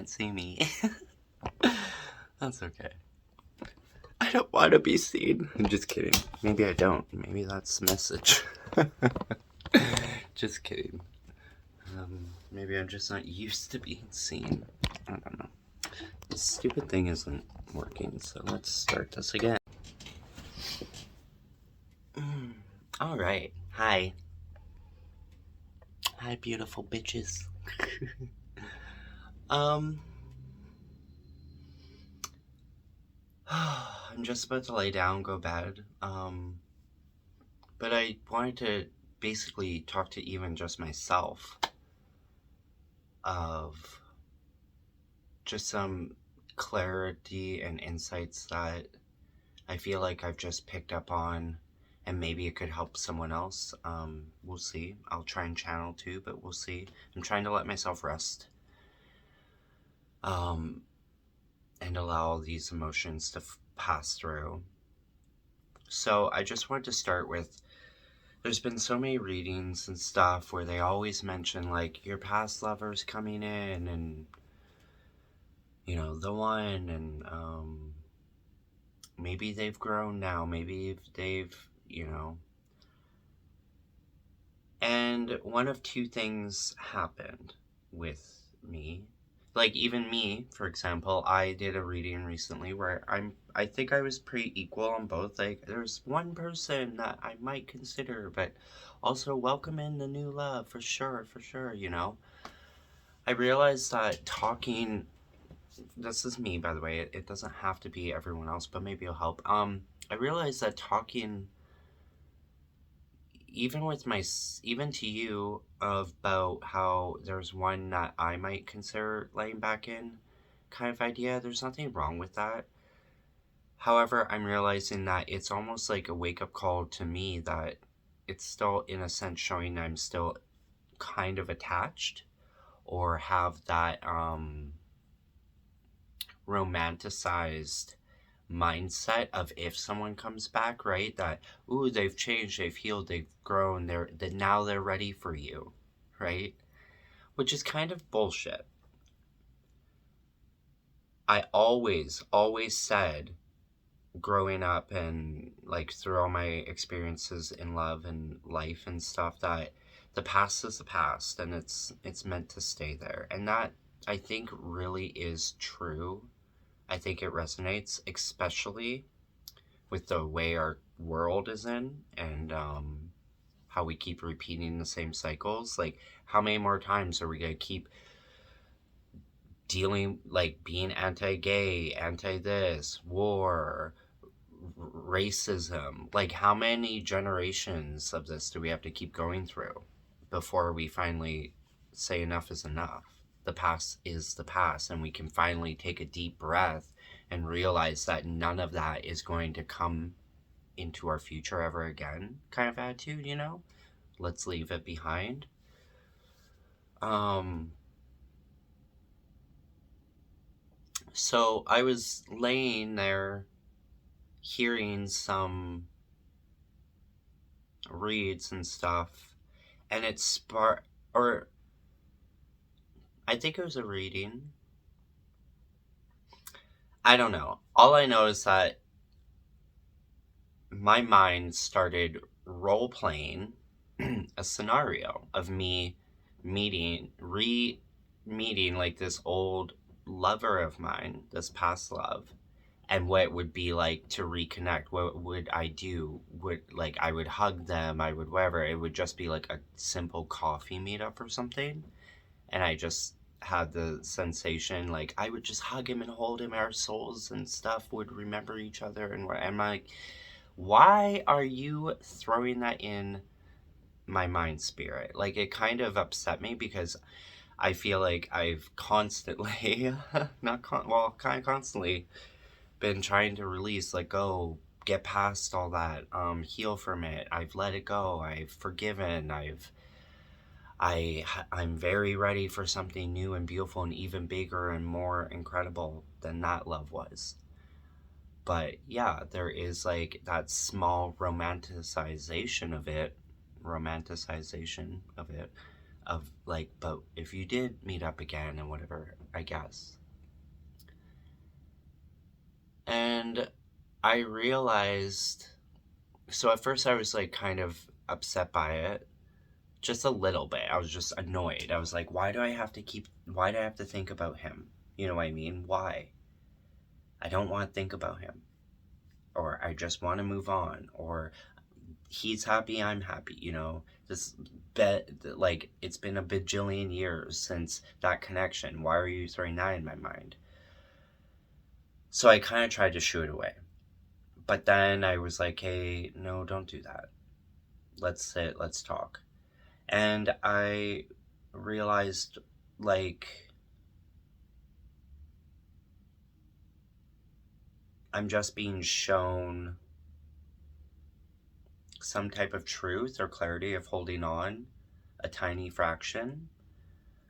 can't see me. That's okay. I don't want to be seen. I'm just kidding. Maybe I don't. Maybe that's the message. Just kidding. Maybe I'm just not used to being seen. I don't know. This stupid thing isn't working, so let's start this again. Alright. Hi. Hi, beautiful bitches. I'm just about to lay down, go bed. But I wanted to basically talk to even just myself of just some clarity and insights that I feel like I've just picked up on, and maybe it could help someone else. We'll see. I'll try and channel too, but we'll see. I'm trying to let myself rest. And allow all these emotions to pass through. So I just wanted to start with, there's been so many readings and stuff where they always mention like your past lovers coming in and, you know, the one, and maybe they've grown now, maybe they've, you know. And one of two things happened with me. Like, even me, for example, I did a reading recently where I think I was pretty equal on both. Like, there's one person that I might consider, but also welcome in the new love, for sure, you know. I realized that talking, this is me, by the way, it doesn't have to be everyone else, but maybe it'll help. I realized that talking, even to you, about how there's one that I might consider laying back in kind of idea, there's nothing wrong with that. However, I'm realizing that it's almost like a wake-up call to me that it's still, in a sense, showing I'm still kind of attached, or have that romanticized mindset of if someone comes back, right, that, ooh, they've changed, they've healed, they've grown, now they're ready for you, right? Which is kind of bullshit. I always said, growing up and like through all my experiences in love and life and stuff, that the past is the past and it's meant to stay there. And that, I think, really is true. I think it resonates, especially with the way our world is in, and how we keep repeating the same cycles. Like, how many more times are we going to keep dealing, like, being anti-gay, anti-this, war, racism? Like, how many generations of this do we have to keep going through before we finally say enough is enough? The past is the past, and we can finally take a deep breath and realize that none of that is going to come into our future ever again, kind of attitude, you know? Let's leave it behind. So I was laying there hearing some reads and stuff, and it sparked, or I think it was a reading. I don't know. All I know is that my mind started role-playing a scenario of me re-meeting like this old lover of mine, this past love, and what it would be like to reconnect. What would I do? I would hug them, I would whatever. It would just be like a simple coffee meetup or something. And I just had the sensation, like, I would just hug him and hold him, our souls and stuff would remember each other. And I'm like, why are you throwing that in my mind spirit? Like, it kind of upset me because I feel like I've constantly, kind of constantly been trying to release, let go, get past all that, heal from it. I've let it go. I've forgiven. I'm very ready for something new and beautiful and even bigger and more incredible than that love was. But yeah, there is like that small romanticization of it, of like, but if you did meet up again and whatever, I guess. And I realized, so at first I was like kind of upset by it, just a little bit. I was just annoyed. I was like, why do I have to think about him? You know what I mean? Why? I don't want to think about him. Or I just want to move on. Or he's happy, I'm happy, This bet, like, it's been a bajillion years since that connection. Why are you throwing that in my mind? So I kind of tried to shoo it away. But then I was like, hey, no, don't do that. Let's sit, let's talk. And I realized, like, I'm just being shown some type of truth or clarity of holding on a tiny fraction.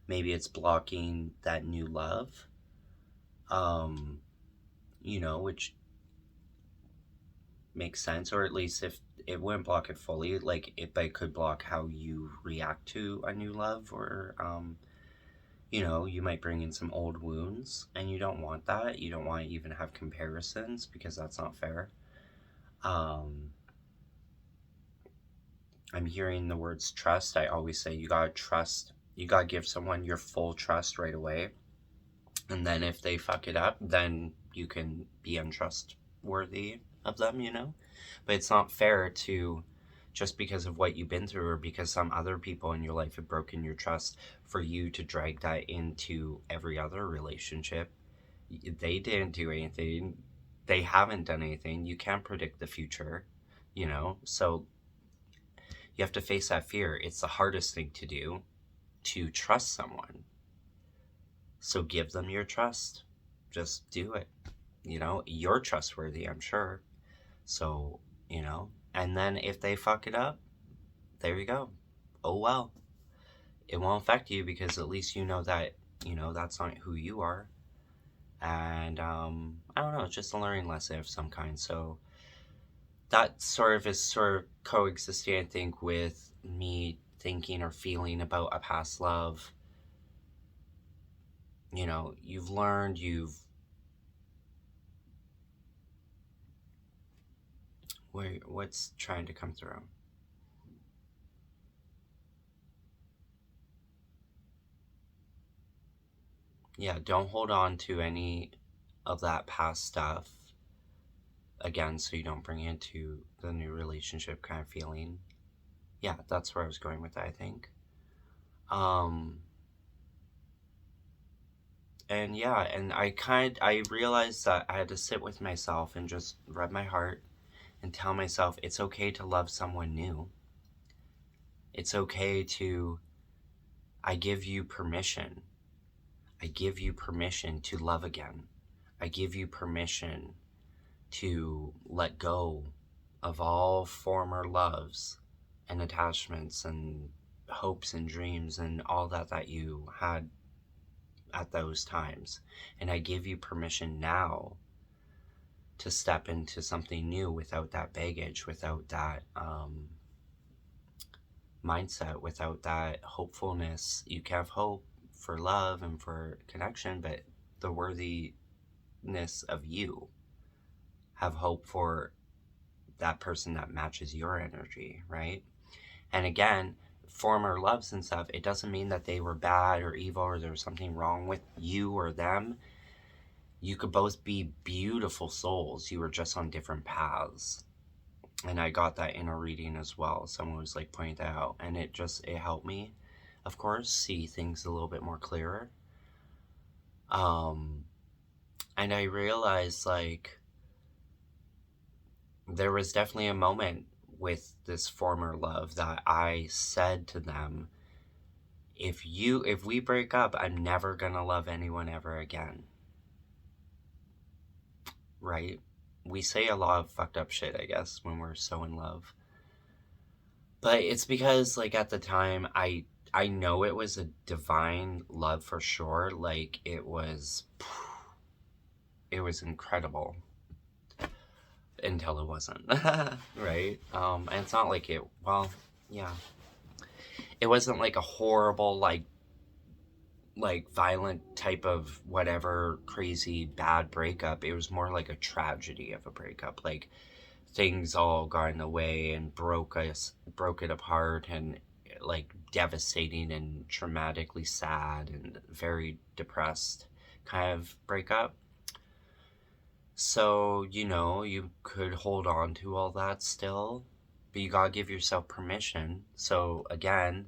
Maybe it's blocking that new love, which makes sense, or at least if it wouldn't block it fully, like it could block how you react to a new love, or you might bring in some old wounds, and you don't want that. You don't want to even have comparisons, because that's not fair. I'm hearing the words trust. I always say you gotta trust. You gotta give someone your full trust right away. And then if they fuck it up, then you can be untrustworthy of them, But it's not fair to, just because of what you've been through, or because some other people in your life have broken your trust, for you to drag that into every other relationship. They didn't do anything. They haven't done anything. You can't predict the future, So you have to face that fear. It's the hardest thing to do, to trust someone. So give them your trust. Just do it. You're trustworthy, I'm sure. So, and then if they fuck it up, there you go. Oh well. It won't affect you, because at least you know that, that's not who you are. And I don't know, it's just a learning lesson of some kind. So that is sort of coexisting, I think, with me thinking or feeling about a past love. You've learned, what's trying to come through? Yeah, don't hold on to any of that past stuff again, so you don't bring it into the new relationship kind of feeling. Yeah, that's where I was going with that, I think. And yeah, and I realized that I had to sit with myself and just rub my heart and tell myself it's okay to love someone new. It's okay to, I give you permission. I give you permission to love again. I give you permission to let go of all former loves and attachments and hopes and dreams and all that you had at those times. And I give you permission now to step into something new without that baggage, without that mindset, without that hopefulness. You can have hope for love and for connection, but the worthiness of you. Have hope for that person that matches your energy, right? And again, former loves and stuff, it doesn't mean that they were bad or evil or there was something wrong with you or them. You could both be beautiful souls. You were just on different paths. And I got that in a reading as well. Someone was like pointing that out, and it helped me, of course, see things a little bit more clearer. And I realized, like, there was definitely a moment with this former love that I said to them, if we break up, I'm never gonna love anyone ever again. Right? We say a lot of fucked up shit, I guess, when we're so in love. But it's because, like, at the time, I know it was a divine love for sure. Like, it was incredible. Until it wasn't. Right? And it's not like yeah. it wasn't like a horrible, like violent type of whatever crazy bad breakup. It was more like a tragedy of a breakup. Like things all got in the way and broke it apart, and like devastating and traumatically sad and very depressed kind of breakup. So, you could hold on to all that still, but you gotta give yourself permission. So, again,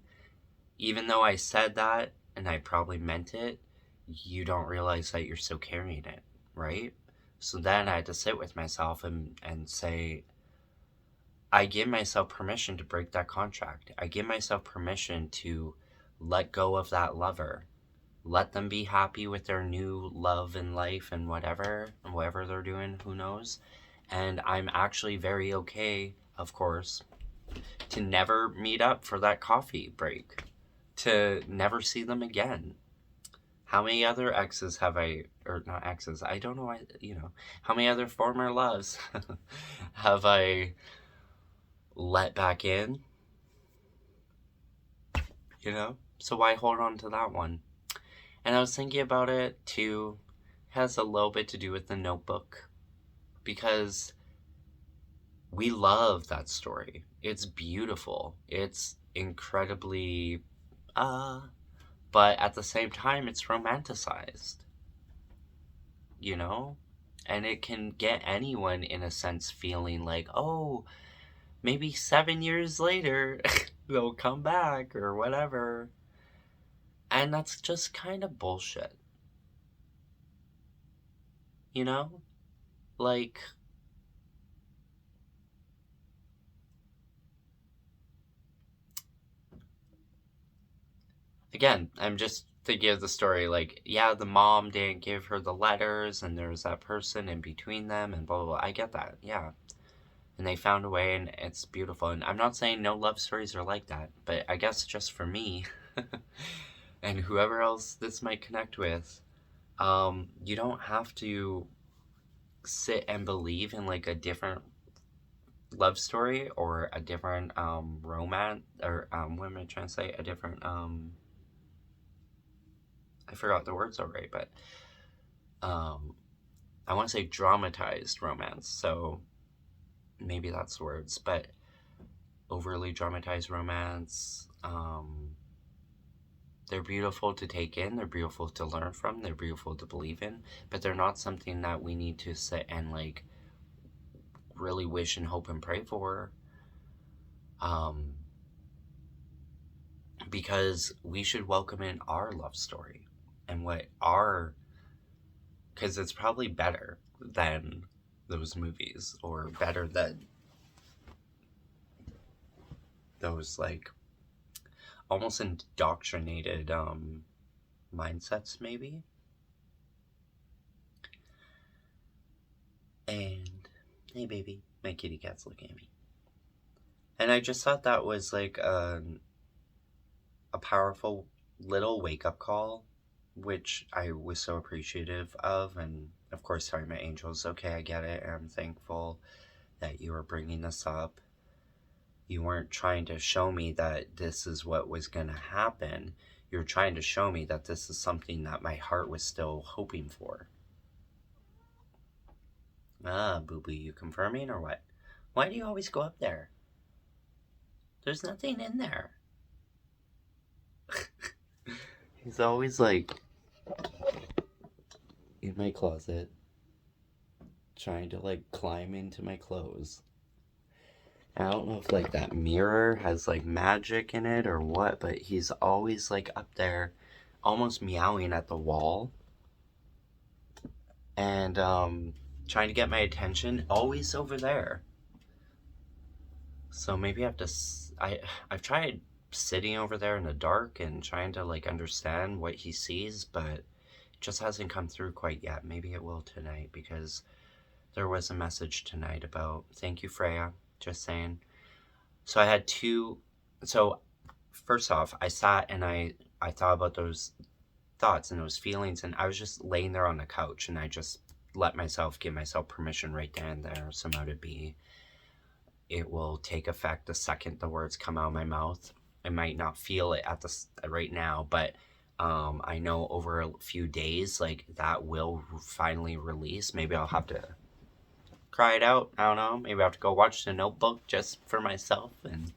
even though I said that and I probably meant it, you don't realize that you're still carrying it, right? So then I had to sit with myself and say, I give myself permission to break that contract. I give myself permission to let go of that lover. Let them be happy with their new love and life and whatever they're doing, who knows. And I'm actually very okay, of course, to never meet up for that coffee break, to never see them again. How many other exes have I, or not exes, I don't know, how many other former loves have I let back in, So why hold on to that one? And I was thinking about it too, has a little bit to do with the Notebook, because we love that story. It's beautiful. It's incredibly, but at the same time, it's romanticized, And it can get anyone, in a sense, feeling like, oh, maybe 7 years later, they'll come back or whatever. And that's just kind of bullshit. Like, again, I'm just thinking of the story, like, yeah, the mom didn't give her the letters, and there was that person in between them, and blah, blah, blah. I get that, yeah. And they found a way, and it's beautiful. And I'm not saying no love stories are like that, but I guess just for me, and whoever else this might connect with, you don't have to sit and believe in, like, a different love story or a different romance, or what am I trying to say? A different I forgot the words already, but I want to say dramatized romance. So maybe that's the words, but overly dramatized romance. They're beautiful to take in. They're beautiful to learn from. They're beautiful to believe in, but they're not something that we need to sit and like really wish and hope and pray for. Because we should welcome in our love story and because it's probably better than those movies, or better than those like almost indoctrinated mindsets, maybe. And hey baby, my kitty cat's looking at me. And I just thought that was like a powerful little wake-up call, which I was so appreciative of. And of course, sorry, my angels, okay, I get it, and I'm thankful that you were bringing this up. You weren't trying to show me that this is what was going to happen. You're trying to show me that this is something that my heart was still hoping for. Boo-boo, you confirming or what? Why do you always go up there? There's nothing in there. He's always like in my closet, trying to like climb into my clothes. I don't know if like that mirror has like magic in it or what, but he's always like up there, almost meowing at the wall, and trying to get my attention, always over there. So maybe I have to, I've tried sitting over there in the dark and trying to like understand what he sees, but it just hasn't come through quite yet. Maybe it will tonight, because there was a message tonight about, thank you, Freya, just saying. So I had so first off, I sat and I thought about those thoughts and those feelings, and I was just laying there on the couch, and I just give myself permission right then and there. It will take effect the second the words come out of my mouth. I might not feel it at right now, but I know over a few days, like, that will finally release. Maybe I'll have to cry it out. I don't know. Maybe I have to go watch The Notebook just for myself. And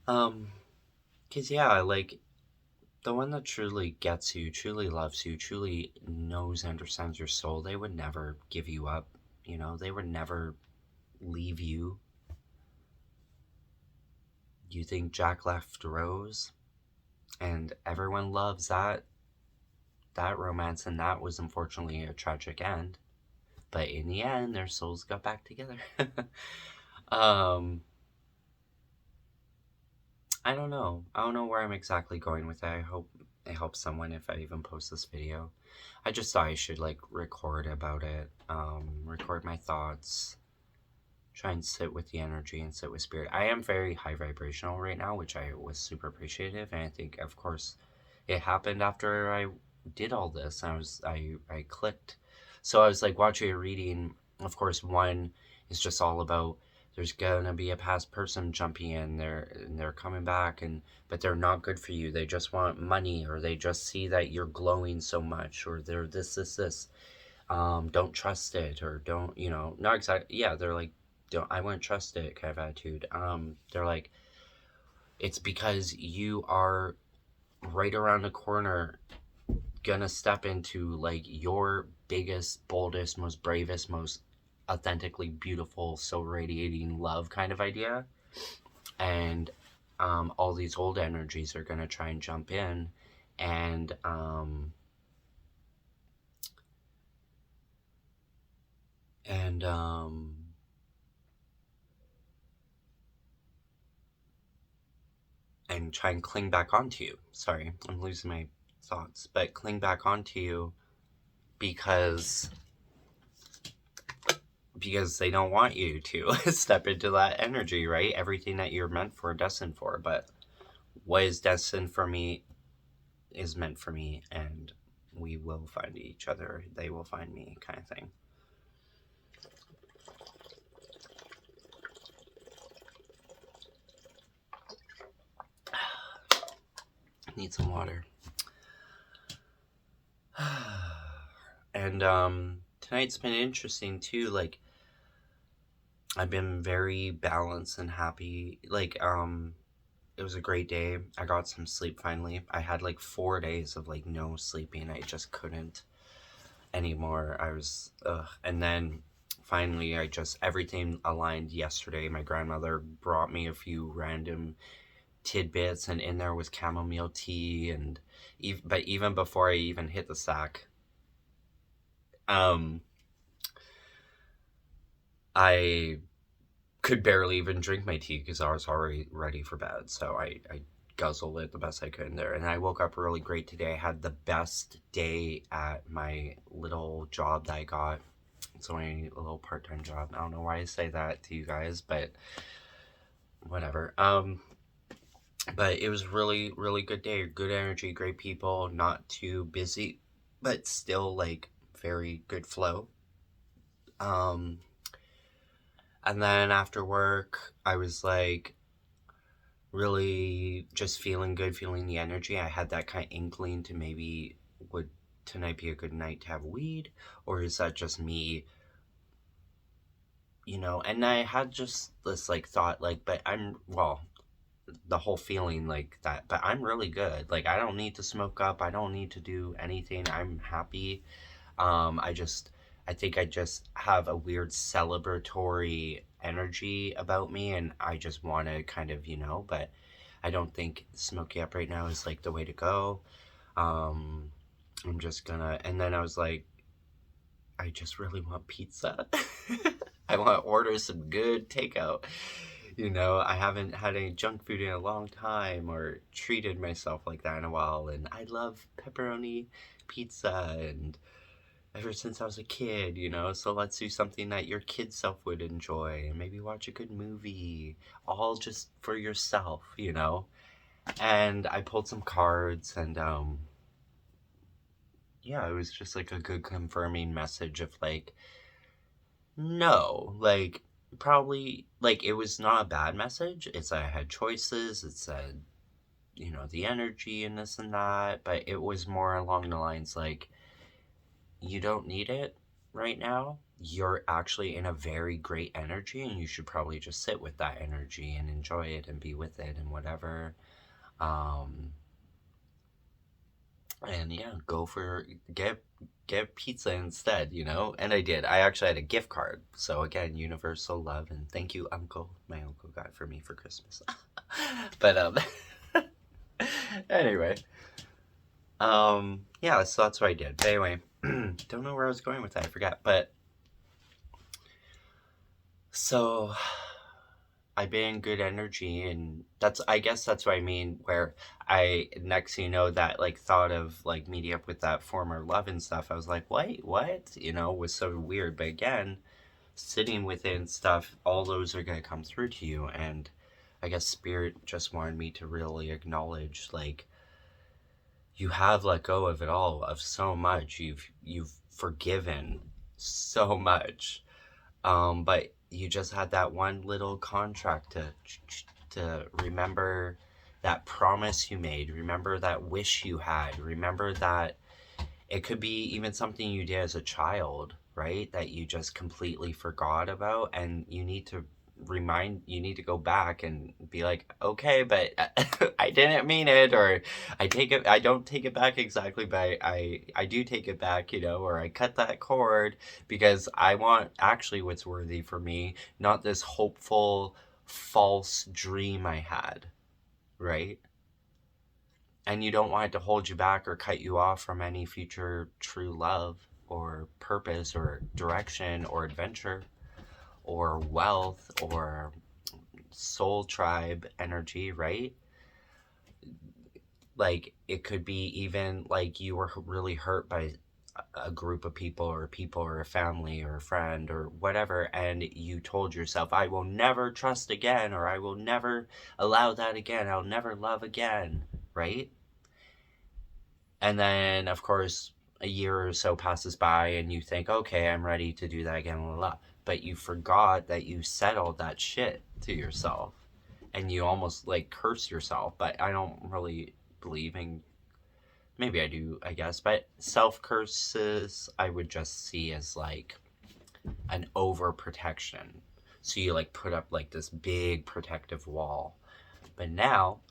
because yeah, like, the one that truly gets you, truly loves you, truly knows, understands your soul, they would never give you up. You know, they would never leave you. You think Jack left Rose, and everyone loves that romance, and that was unfortunately a tragic end. But in the end, their souls got back together. um, I don't know. I don't know where I'm exactly going with it. I hope it helps someone if I even post this video. I just thought I should like record about it, record my thoughts, try and sit with the energy and sit with spirit. I am very high vibrational right now, which I was super appreciative, and I think, of course, it happened after I did all this. I clicked. So I was like watching a reading. Of course, one is just all about there's gonna be a past person jumping in there and they're coming back, and but they're not good for you. They just want money, or they just see that you're glowing so much, or they're this. Don't trust it, or don't, not exactly, yeah, they're like, don't, I wouldn't trust it kind of attitude. They're like, it's because you are right around the corner gonna step into like your biggest, boldest, most bravest, most authentically beautiful, so radiating love kind of idea. And all these old energies are gonna try and jump in, and and um and try and cling back onto you. Sorry, I'm losing my thoughts, but cling back onto you because they don't want you to step into that energy, right? Everything that you're meant for, destined for. But what is destined for me is meant for me, and we will find each other. They will find me, kind of thing. Need some water. And tonight's been interesting too. Like, I've been very balanced and happy. Like, it was a great day. I got some sleep finally. I had like 4 days of like no sleeping. I just couldn't anymore. I was, and then finally everything aligned yesterday. My grandmother brought me a few random tidbits, and in there was chamomile tea, and but even before I even hit the sack, I could barely even drink my tea because I was already ready for bed. So I guzzled it the best I could in there. And I woke up really great today. I had the best day at my little job that I got. It's only a little part-time job. I don't know why I say that to you guys, but whatever. But it was really, really good day. Good energy, great people, not too busy, but still like very good flow. And then after work, I was like really just feeling good, feeling the energy. I had that kind of inkling to maybe, would tonight be a good night to have weed, or is that just me? And I had just this like thought, like, but the whole feeling like that, but I'm really good. Like, I don't need to smoke up. I don't need to do anything. I'm happy. I think I just have a weird celebratory energy about me, and I just want to kind of, but I don't think smoking up right now is like the way to go. I'm just gonna, and then I was like, I just really want pizza. I want to order some good takeout. I haven't had any junk food in a long time, or treated myself like that in a while, and I love pepperoni pizza, and ever since I was a kid, so let's do something that your kid self would enjoy, and maybe watch a good movie, all just for yourself, and I pulled some cards, and yeah, it was just like a good confirming message of like, no, like, probably, like, it was not a bad message. It's I had choices. It said, the energy and this and that, but it was more along the lines like, you don't need it right now. You're actually in a very great energy, and you should probably just sit with that energy and enjoy it and be with it and whatever. Um, and yeah, go for get pizza instead, And I did. I actually had a gift card. So again, universal love and thank you, uncle. My uncle got for me for Christmas. But anyway. Yeah, so that's what I did. But anyway, don't know where I was going with that. I forgot. But so I've been in good energy, and I guess that's what I mean, where next thing you know, that like thought of like meeting up with that former love and stuff, I was like, wait, what? Was so weird. But again, sitting within stuff, all those are going to come through to you. And I guess Spirit just wanted me to really acknowledge, like, you have let go of it all, of so much. You've forgiven so much. But you just had that one little contract to remember that promise you made, remember that wish you had, remember that it could be even something you did as a child, right? That you just completely forgot about, and you need to go back and be like, okay, but I didn't mean it, or I don't take it back exactly, but I do take it back, or I cut that cord because I want actually what's worthy for me, not this hopeful false dream I had, right? And you don't want it to hold you back or cut you off from any future true love or purpose or direction or adventure or wealth or soul tribe energy, right? Like, it could be even like you were really hurt by a group of people or a family or a friend or whatever, and you told yourself, I will never trust again, or I will never allow that again, I'll never love again, right? And then, of course, a year or so passes by and you think, okay, I'm ready to do that again, blah, blah, blah. But you forgot that you said all that shit to yourself. And you almost like curse yourself. But I don't really believe in, maybe I do, I guess. But self curses, I would just see as like an overprotection. So you like put up like this big protective wall. But now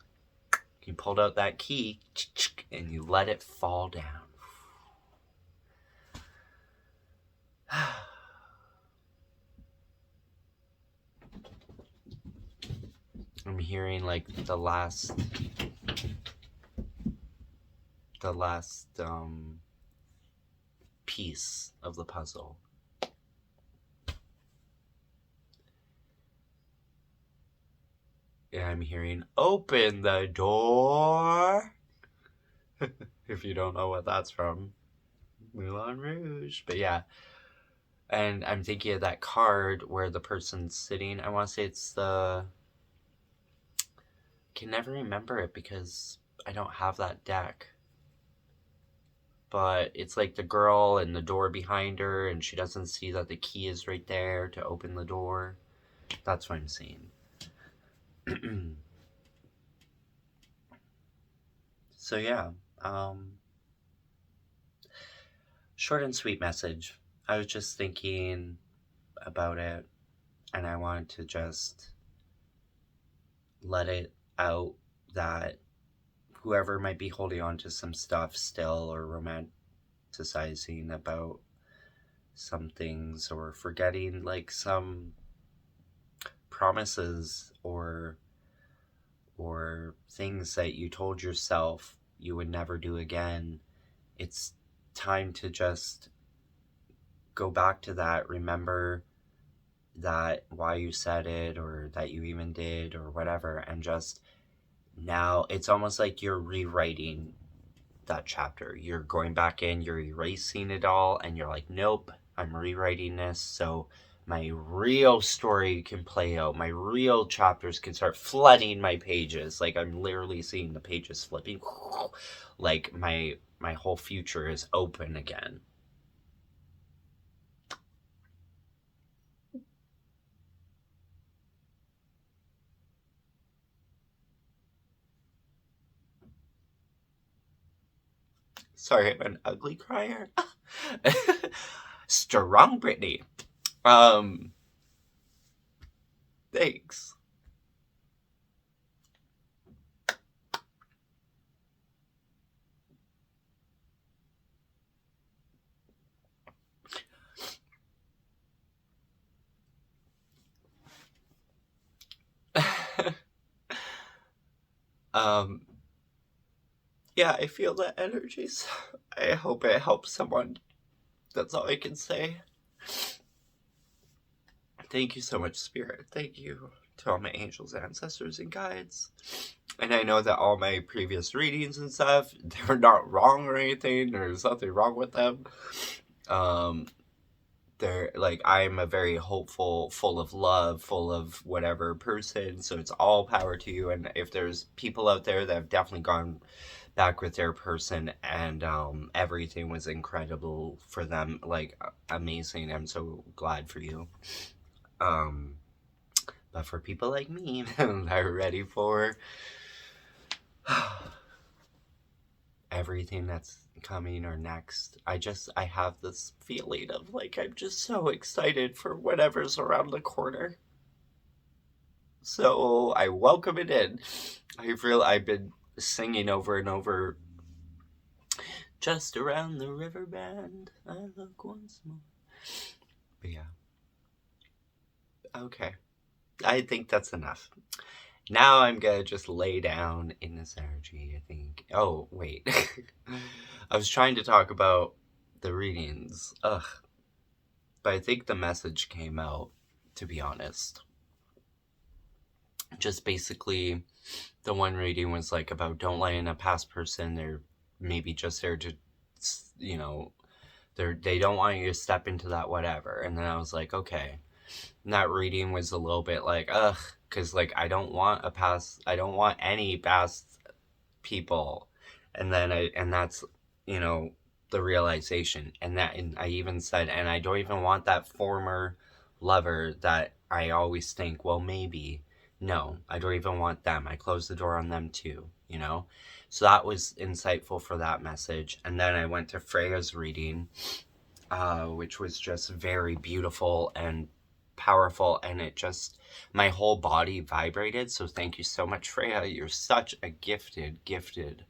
you pulled out that key and you let it fall down. I'm hearing like the last piece of the puzzle. Yeah, I'm hearing open the door. If you don't know what that's from, Moulin Rouge. But yeah. And I'm thinking of that card where the person's sitting. I want to say it's the... I can never remember it because I don't have that deck. But it's like the girl and the door behind her, and she doesn't see that the key is right there to open the door. That's what I'm seeing. So yeah, short and sweet message. I was just thinking about it, and I wanted to just let it out that whoever might be holding on to some stuff still, or romanticizing about some things, or forgetting like some promises or things that you told yourself you would never do again, it's time to just go back to that, remember that why you said it, or that you even did, or whatever, and just now it's almost like you're rewriting that chapter. You're going back in, you're erasing it all, and you're like, nope, I'm rewriting this so my real story can play out. My real chapters can start flooding my pages. Like, I'm literally seeing the pages flipping. Like, my whole future is open again. Sorry, I'm an ugly crier. Strong Brittany. Thanks. Yeah, I feel the energies. I hope it helps someone. That's all I can say. Thank you so much, Spirit. Thank you to all my angels, ancestors, and guides. And I know that all my previous readings and stuff, they're not wrong or anything. There's nothing wrong with them. They're like, I'm a very hopeful, full of love, full of whatever person. So it's all power to you. And if there's people out there that have definitely gone back with their person and everything was incredible for them, like amazing. I'm so glad for you. But for people like me that are ready for everything that's coming or next, I have this feeling of like I'm just so excited for whatever's around the corner. So I welcome it in. I've been singing over and over, just around the river bend I look once more. But yeah. Okay. I think that's enough. Now I'm gonna just lay down in this energy, I think. Oh, wait. I was trying to talk about the readings. Ugh. But I think the message came out, to be honest. Just basically, the one reading was like about don't let in a past person. They're maybe just there to, you know, they don't want you to step into that whatever. And then I was like, okay. And that reading was a little bit like, ugh, because like I don't want any past people. And that's, you know, the realization. And I even said, and I don't even want that former lover that I always think, well, maybe. No, I don't even want them. I closed the door on them too, you know? So that was insightful for that message. And then I went to Freya's reading, which was just very beautiful and powerful, and it just, my whole body vibrated. So thank you so much, Freya. You're such a gifted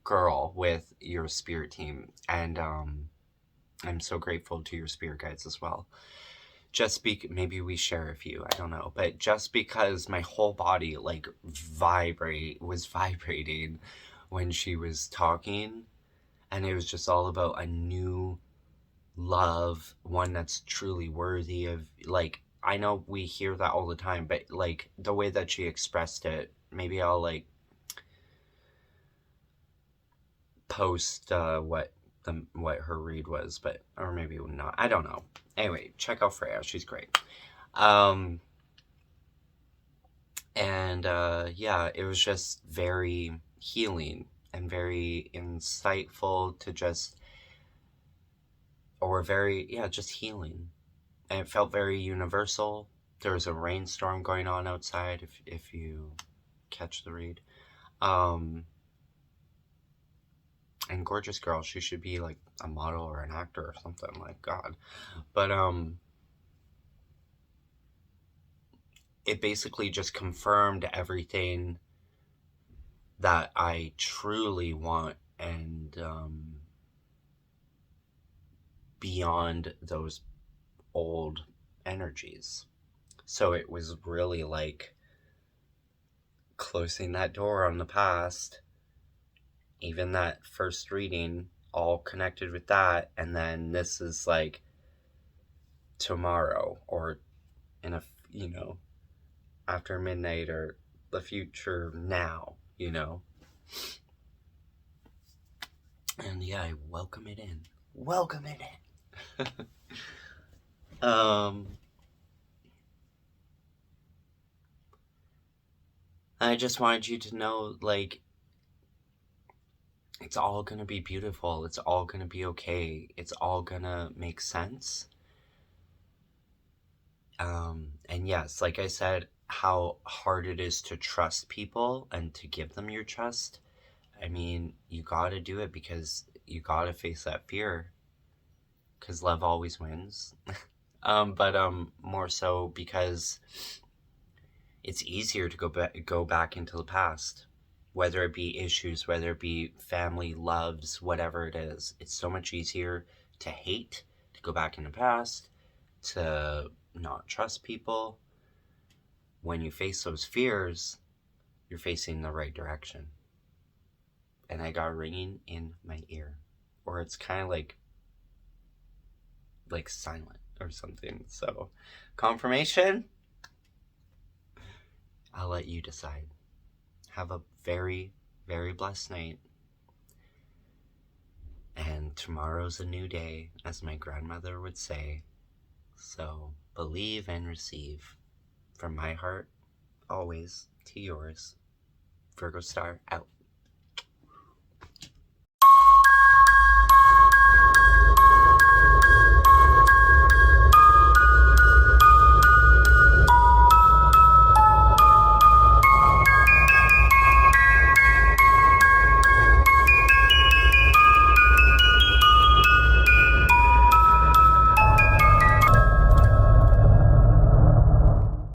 girl with your spirit team, and I'm so grateful to your spirit guides as well. Maybe we share a few, I don't know, but just because my whole body like was vibrating when she was talking, and it was just all about a new love, one that's truly worthy of, like, I know we hear that all the time, but like the way that she expressed it, maybe I'll like post what her read was, but or maybe not, I don't know. Anyway, check out Freya, she's great. And yeah, it was just very healing and very insightful to just, or very, yeah, just healing. And it felt very universal. There was a rainstorm going on outside, if you catch the read. And gorgeous girl, she should be like a model or an actor or something, like God. But it basically just confirmed everything that I truly want, and beyond those old energies. So it was really like closing that door on the past. Even that first reading, all connected with that, and then this is like tomorrow, or in a, you know, after midnight, or the future now, you know. And yeah, I welcome it in. Welcome it in. I just wanted you to know, like, it's all gonna be beautiful. It's all gonna be okay. It's all gonna make sense. And yes, like I said, how hard it is to trust people and to give them your trust. I mean, you gotta do it because you gotta face that fear, because love always wins. But more so because it's easier to go back into the past, whether it be issues, whether it be family, loves, whatever it is. It's so much easier to hate, to go back in the past, to not trust people. When you face those fears, you're facing the right direction. And I got ringing in my ear, or it's kind of like silent or something. So, confirmation, I'll let you decide. Have a very, very blessed night. And tomorrow's a new day, as my grandmother would say. So believe and receive. From my heart, always to yours. Virgo Star out.